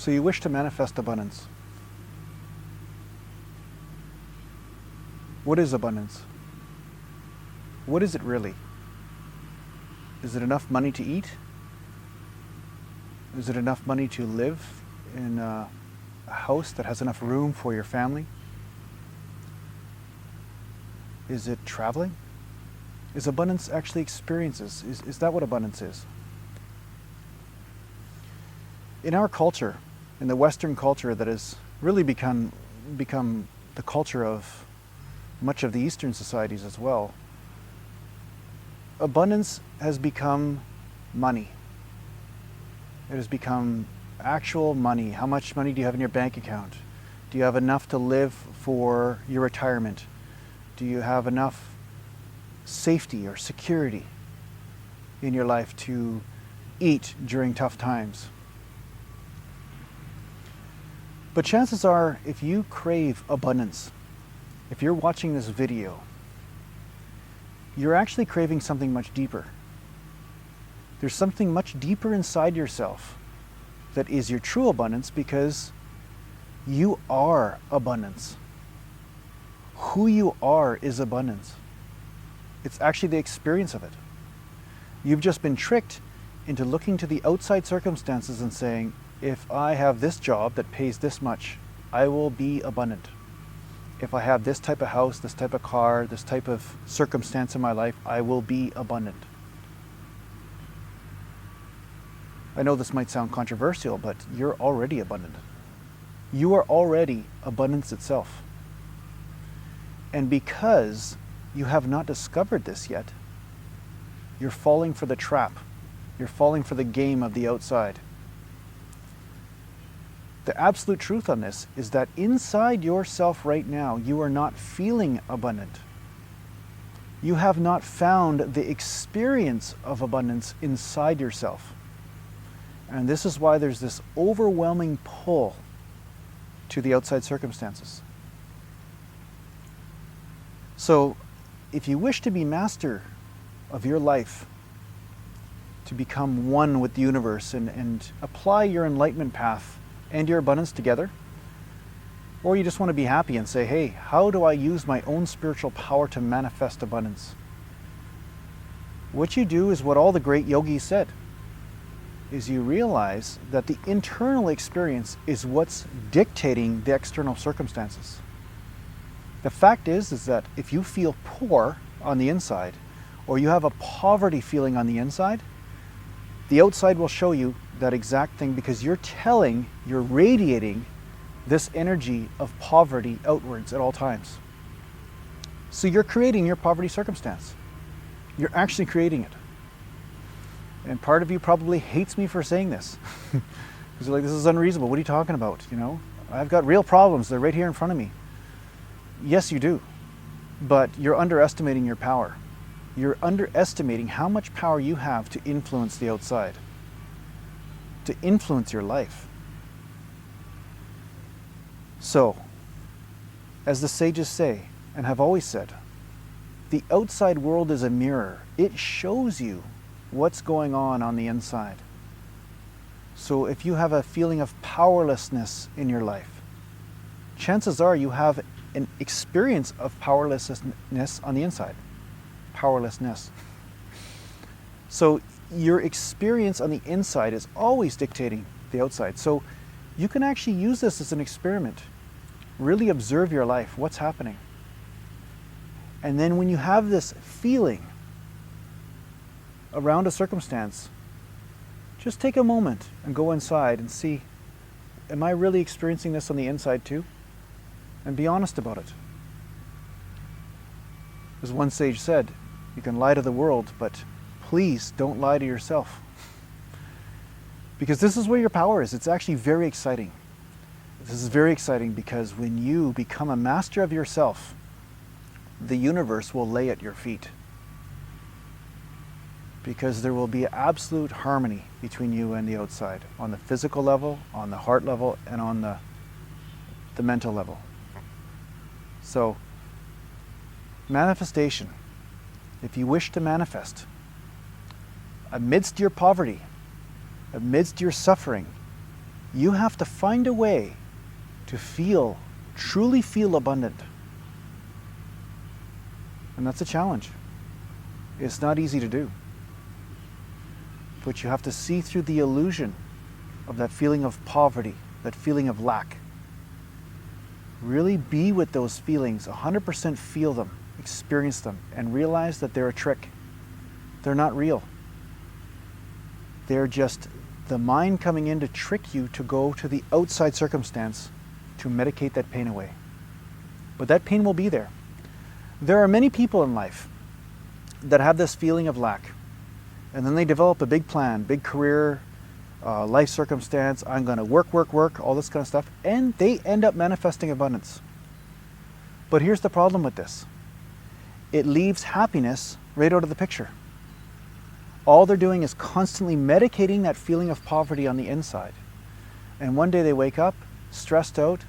So you wish to manifest abundance. What is abundance? What is it really? Is it enough money to eat? Is it enough money to live in a house that has enough room for your family? Is it traveling? Is abundance actually experiences? Is that what abundance is? In our culture, in the Western culture that has really become the culture of much of the Eastern societies as well, abundance has become money. It has become actual money. How much money do you have in your bank account? Do you have enough to live for your retirement? Do you have enough safety or security in your life to eat during tough times? But chances are, if you crave abundance, if you're watching this video, you're actually craving something much deeper. There's something much deeper inside yourself that is your true abundance, because you are abundance. Who you are is abundance. It's actually the experience of it. You've just been tricked into looking to the outside circumstances and saying, if I have this job that pays this much, I will be abundant. If I have this type of house, this type of car, this type of circumstance in my life, I will be abundant. I know this might sound controversial, but you're already abundant. You are already abundance itself. And because you have not discovered this yet, you're falling for the trap. You're falling for the game of the outside. The absolute truth on this is that inside yourself right now, you are not feeling abundant. You have not found the experience of abundance inside yourself. And this is why there's this overwhelming pull to the outside circumstances. So, if you wish to be master of your life, to become one with the universe and apply your enlightenment path and your abundance together, or you just want to be happy and say, hey, how do I use my own spiritual power to manifest abundance? What you do is what all the great yogis said, is you realize that the internal experience is what's dictating the external circumstances. The fact is that if you feel poor on the inside, or you have a poverty feeling on the inside, the outside will show you that exact thing, because you're radiating this energy of poverty outwards at all times. So you're creating your poverty circumstance. You're actually creating it. And part of you probably hates me for saying this. Because you're like, this is unreasonable. What are you talking about? You know, I've got real problems. They're right here in front of me. Yes, you do. But you're underestimating your power. You're underestimating how much power you have to influence the outside, to influence your life. So, as the sages say, and have always said, the outside world is a mirror. It shows you what's going on the inside. So if you have a feeling of powerlessness in your life, chances are you have an experience of powerlessness on the inside. Powerlessness. So your experience on the inside is always dictating the outside. So you can actually use this as an experiment. Really observe your life, what's happening. And then when you have this feeling around a circumstance, just take a moment and go inside and see, am I really experiencing this on the inside too? And be honest about it. As one sage said, you can lie to the world, but please don't lie to yourself. Because this is where your power is. It's actually very exciting. This is very exciting because when you become a master of yourself, the universe will lay at your feet. Because there will be absolute harmony between you and the outside, on the physical level, on the heart level, and on the mental level. So, manifestation. If you wish to manifest, amidst your poverty, amidst your suffering, You have to find a way to feel, truly feel abundant. And that's a challenge. It's not easy to do. But you have to see through the illusion of that feeling of poverty, that feeling of lack. Really be with those feelings, 100% feel them, experience them, and realize that they're a trick. They're not real. They're just the mind coming in to trick you to go to the outside circumstance to medicate that pain away. But that pain will be there. There are many people in life that have this feeling of lack, and then they develop a big plan, big career, life circumstance, I'm going to work, all this kind of stuff, and they end up manifesting abundance. But here's the problem with this. It leaves happiness right out of the picture. All they're doing is constantly medicating that feeling of poverty on the inside. And one day they wake up stressed out,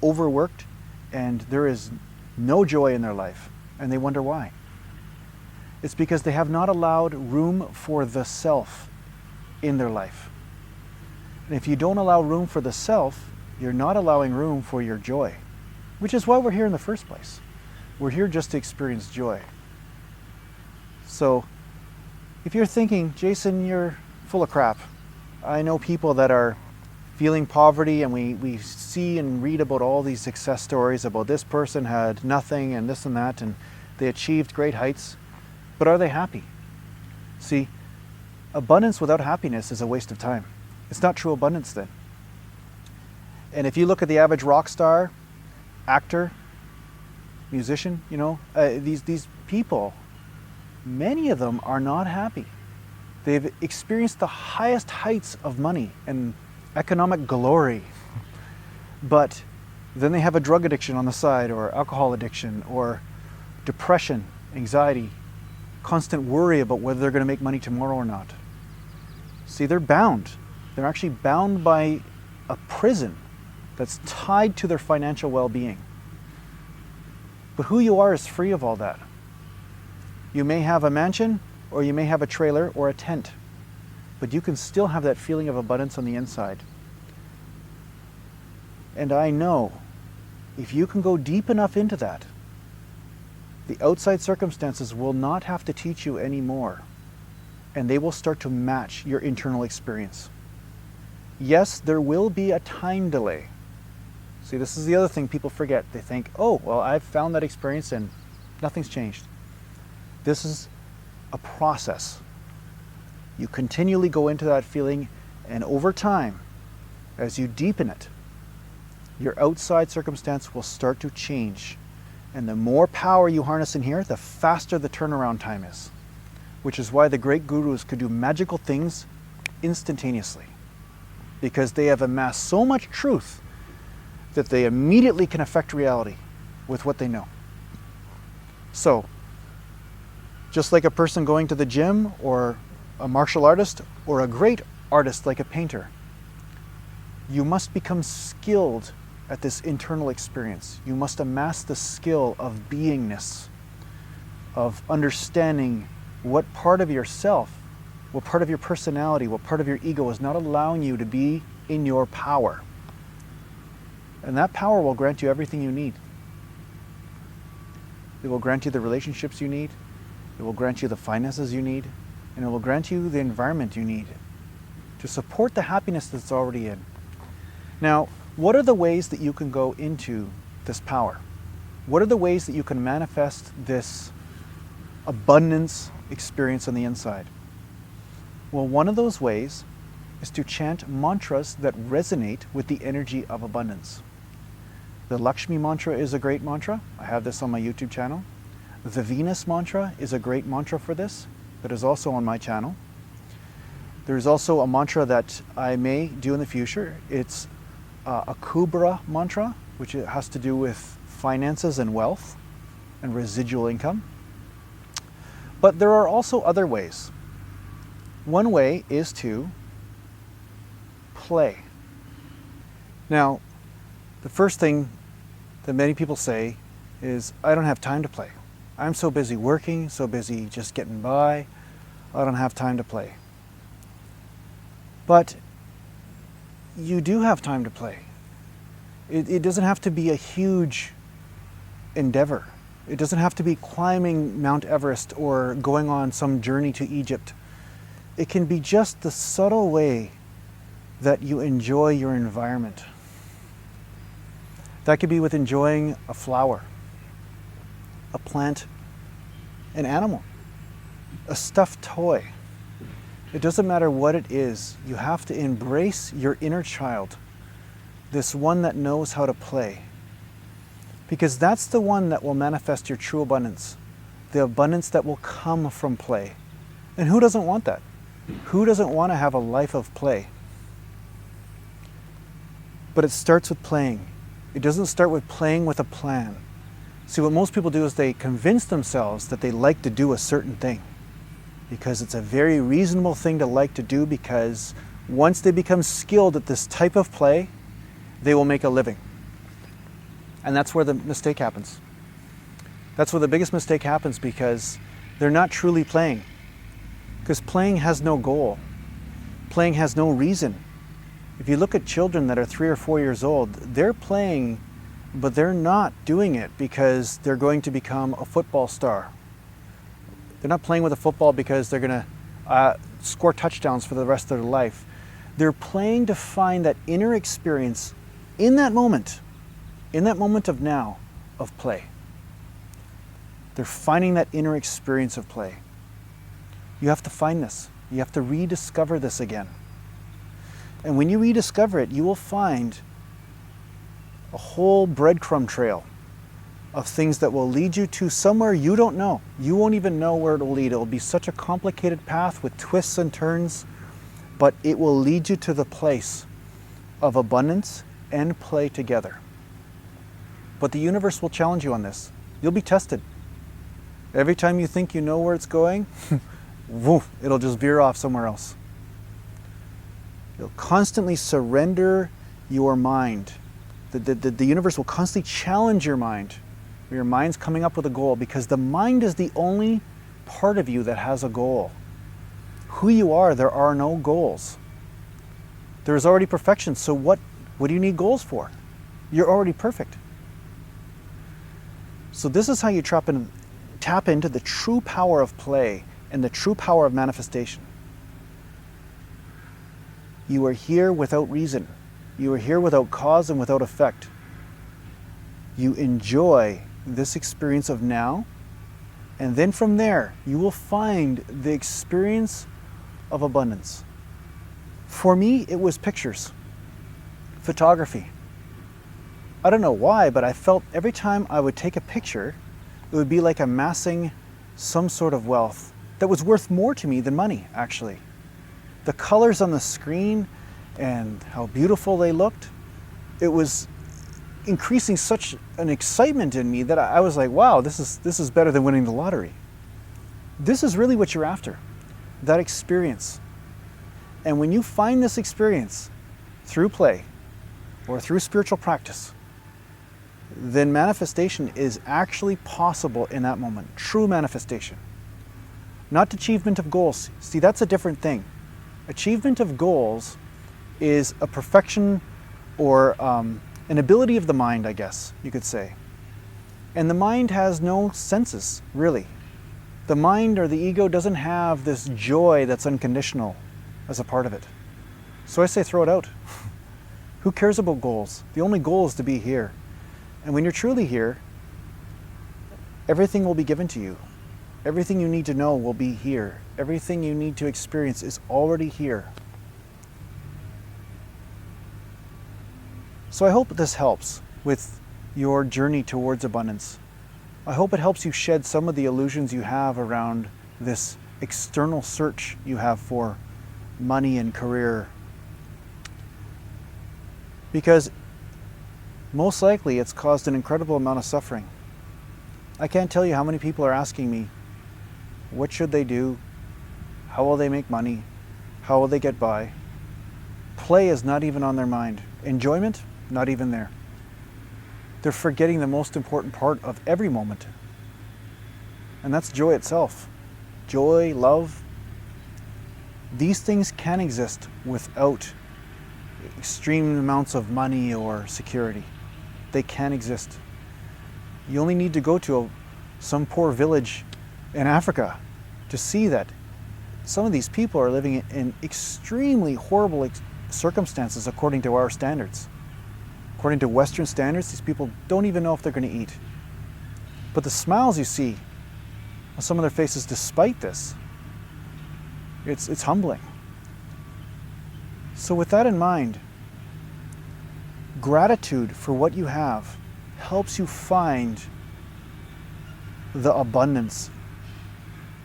overworked, and there is no joy in their life. And they wonder why. It's because they have not allowed room for the self in their life. And if you don't allow room for the self, you're not allowing room for your joy, which is why we're here in the first place. We're here just to experience joy. So, if you're thinking, Jason, you're full of crap. I know people that are feeling poverty, and we see and read about all these success stories about this person had nothing and this and that, and they achieved great heights. But are they happy? See, abundance without happiness is a waste of time. It's not true abundance then. And if you look at the average rock star, actor, musician, these people, many of them are not happy. They've experienced the highest heights of money and economic glory, but then they have a drug addiction on the side, or alcohol addiction, or depression, anxiety, constant worry about whether they're going to make money tomorrow or not. See, they're bound. They're actually bound by a prison that's tied to their financial well-being. But who you are is free of all that. You may have a mansion, or you may have a trailer or a tent, but you can still have that feeling of abundance on the inside. And I know if you can go deep enough into that, the outside circumstances will not have to teach you anymore, and they will start to match your internal experience. Yes, there will be a time delay. See, this is the other thing people forget. They think, oh, well, I've found that experience and nothing's changed. This is a process. You continually go into that feeling, and over time, as you deepen it, your outside circumstance will start to change. And the more power you harness in here, the faster the turnaround time is. Which is why the great gurus could do magical things instantaneously. Because they have amassed so much truth that they immediately can affect reality with what they know. So, just like a person going to the gym, or a martial artist, or a great artist like a painter, you must become skilled at this internal experience. You must amass the skill of beingness, of understanding what part of yourself, what part of your personality, what part of your ego is not allowing you to be in your power. And that power will grant you everything you need. It will grant you the relationships you need. It will grant you the finances you need. And it will grant you the environment you need to support the happiness that's already in. Now, what are the ways that you can go into this power? What are the ways that you can manifest this abundance experience on the inside? Well, one of those ways is to chant mantras that resonate with the energy of abundance. The Lakshmi mantra is a great mantra. I have this on my YouTube channel. The Venus mantra is a great mantra for this, that is also on my channel. There's also a mantra that I may do in the future. It's a Kubera mantra, which has to do with finances and wealth and residual income. But there are also other ways. One way is to play. Now, the first thing that many people say is, I don't have time to play. I'm so busy working, so busy just getting by, I don't have time to play. But you do have time to play. It doesn't have to be a huge endeavor. It doesn't have to be climbing Mount Everest or going on some journey to Egypt. It can be just the subtle way that you enjoy your environment. That could be with enjoying a flower, a plant, an animal, a stuffed toy. It doesn't matter what it is. You have to embrace your inner child, this one that knows how to play. Because that's the one that will manifest your true abundance, the abundance that will come from play. And who doesn't want that? Who doesn't want to have a life of play? But it starts with playing. It doesn't start with playing with a plan. See, what most people do is they convince themselves that they like to do a certain thing because it's a very reasonable thing to like to do, because once they become skilled at this type of play, they will make a living. And that's where the mistake happens. That's where the biggest mistake happens, because they're not truly playing. Because playing has no goal. Playing has no reason. If you look at children that are 3 or 4 years old, they're playing, but they're not doing it because they're going to become a football star. They're not playing with a football because they're going to score touchdowns for the rest of their life. They're playing to find that inner experience in that moment of now, of play. They're finding that inner experience of play. You have to find this. You have to rediscover this again. And when you rediscover it, you will find a whole breadcrumb trail of things that will lead you to somewhere you don't know. You won't even know where it will lead. It will be such a complicated path with twists and turns, but it will lead you to the place of abundance and play together. But the universe will challenge you on this. You'll be tested. Every time you think you know where it's going, woof, it'll just veer off somewhere else. You'll constantly surrender your mind. The universe will constantly challenge your mind. Your mind's coming up with a goal, because the mind is the only part of you that has a goal. Who you are, there are no goals. There is already perfection, so what do you need goals for? You're already perfect. So this is how you tap into the true power of play and the true power of manifestation. You are here without reason. You are here without cause and without effect. You enjoy this experience of now, and then from there, you will find the experience of abundance. For me, it was pictures, photography. I don't know why, but I felt every time I would take a picture, it would be like amassing some sort of wealth that was worth more to me than money, actually. The colors on the screen and how beautiful they looked, it was increasing such an excitement in me that I was like, wow, this is better than winning the lottery. This is really what you're after, that experience. And when you find this experience through play or through spiritual practice, then manifestation is actually possible in that moment. True manifestation. Not achievement of goals. See, that's a different thing. Achievement of goals is a perfection or an ability of the mind, I guess you could say. And the mind has no senses, really. The mind or the ego doesn't have this joy that's unconditional as a part of it. So I say throw it out. Who cares about goals? The only goal is to be here. And when you're truly here, everything will be given to you. Everything you need to know will be here. Everything you need to experience is already here. So I hope this helps with your journey towards abundance. I hope it helps you shed some of the illusions you have around this external search you have for money and career. Because most likely it's caused an incredible amount of suffering. I can't tell you how many people are asking me, what should they do? How will they make money? How will they get by? Play is not even on their mind. Enjoyment, not even there. They're forgetting the most important part of every moment. And that's joy itself. Joy, love. These things can exist without extreme amounts of money or security. They can exist. You only need to go to some poor village in Africa to see that some of these people are living in extremely horrible circumstances according to our standards. According to Western standards, these people don't even know if they're going to eat. But the smiles you see on some of their faces despite this, it's humbling. So with that in mind, gratitude for what you have helps you find the abundance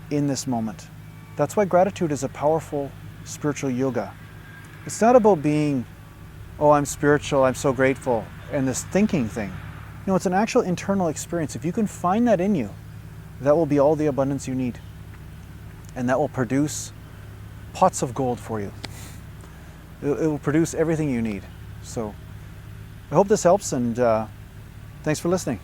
in this moment. That's why gratitude is a powerful spiritual yoga. It's not about being, oh, I'm spiritual, I'm so grateful, and this thinking thing. No, it's an actual internal experience. If you can find that in you, that will be all the abundance you need. And that will produce pots of gold for you. It will produce everything you need. So I hope this helps, and thanks for listening.